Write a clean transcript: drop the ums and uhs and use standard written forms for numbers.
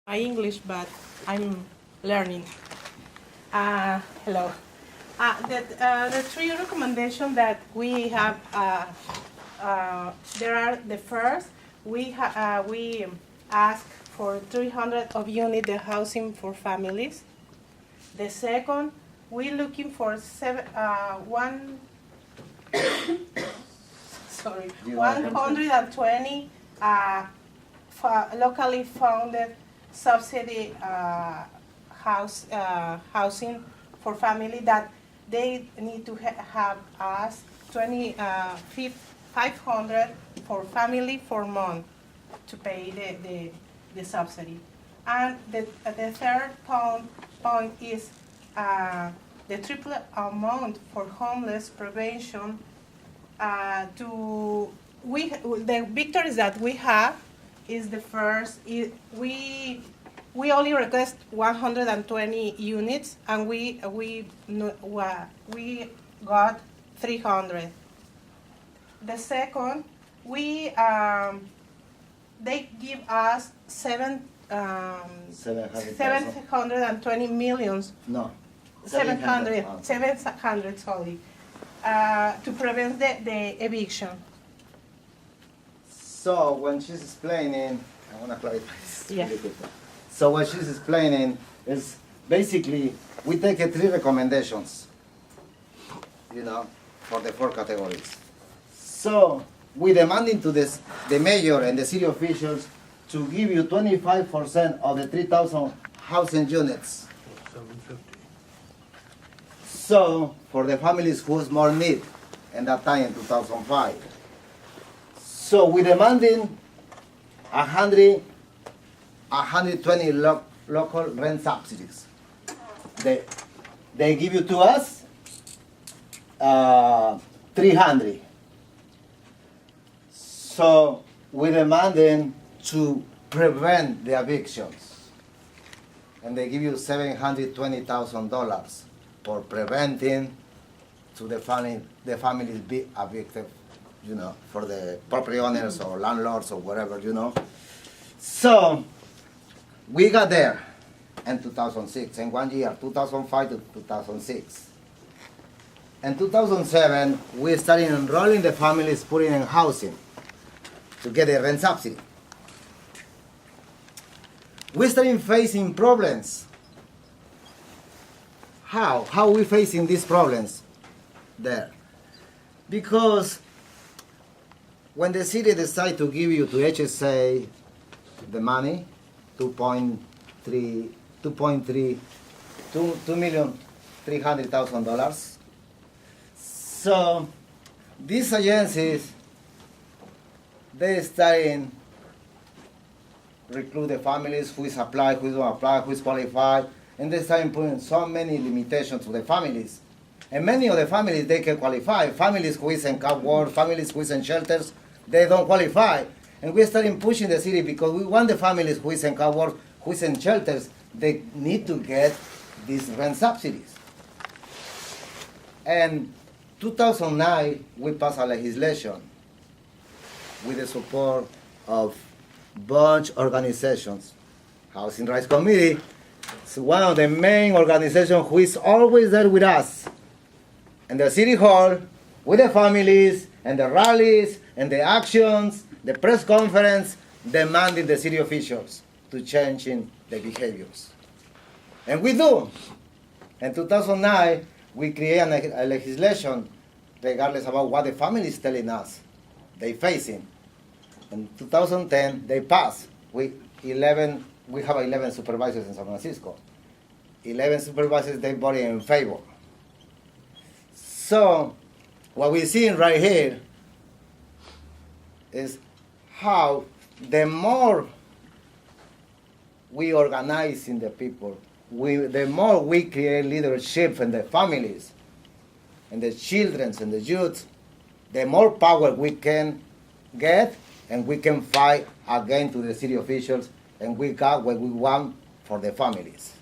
my English, but I'm learning. Hello. The three recommendations that we have, there are the first, we ask for 300 of unit the housing for families. The second, we looking for sorry, 120 locally founded subsidy housing for family that they need to have us 500 for family for month to pay the subsidy. And the third point is the triple amount for homeless prevention. The victories that we have is the first. We only request 120 units, and we got 300. The second, they give us 720 millions. No. 700, sorry, to prevent the eviction. So when she's explaining, I want to clarify this Yeah. really quickly. So what she's explaining is basically we take three recommendations, for the four categories. So we demanding to the mayor and the city officials to give you 25% of the 3,000 housing units. 750. So for the families who's more need, in that time in 2005. So we demanding 120 local rent subsidies. They give you to us 300. So we demanding to prevent the evictions, and they give you $720,000 for preventing to the families be evicted, for the property owners or landlords or whatever, So we got there in 2006, in 1 year, 2005 to 2006. In 2007, we started enrolling the families, putting in housing to get a rent subsidy. We started facing problems. How? How are we facing these problems there? Because when the city decides to give you to HSA the money, $2,300,000. So these agencies, they starting recruit the families who is applied, who don't apply, who is qualified, and they starting putting so many limitations to the families. And many of the families, they can qualify. Families who is in camp work, families who is in shelters, they don't qualify. And we started pushing the city because we want the families who is in camp work, who is in shelters, they need to get these rent subsidies. And 2009, we passed a legislation with the support of bunch organizations. Housing Rights Committee is one of the main organizations who is always there with us. In the city hall, with the families, and the rallies, and the actions, the press conference, demanding the city officials to change in the behaviors. And we do. In 2009, we created a legislation regardless about what the family is telling us they facing. In 2010, they passed. We have 11 supervisors in San Francisco. 11 supervisors, they voted in favor. So what we're seeing right here is how the more we organize in the people, the more we create leadership in the families, and the children and the youth, the more power we can get, and we can fight again to the city officials, and we got what we want for the families.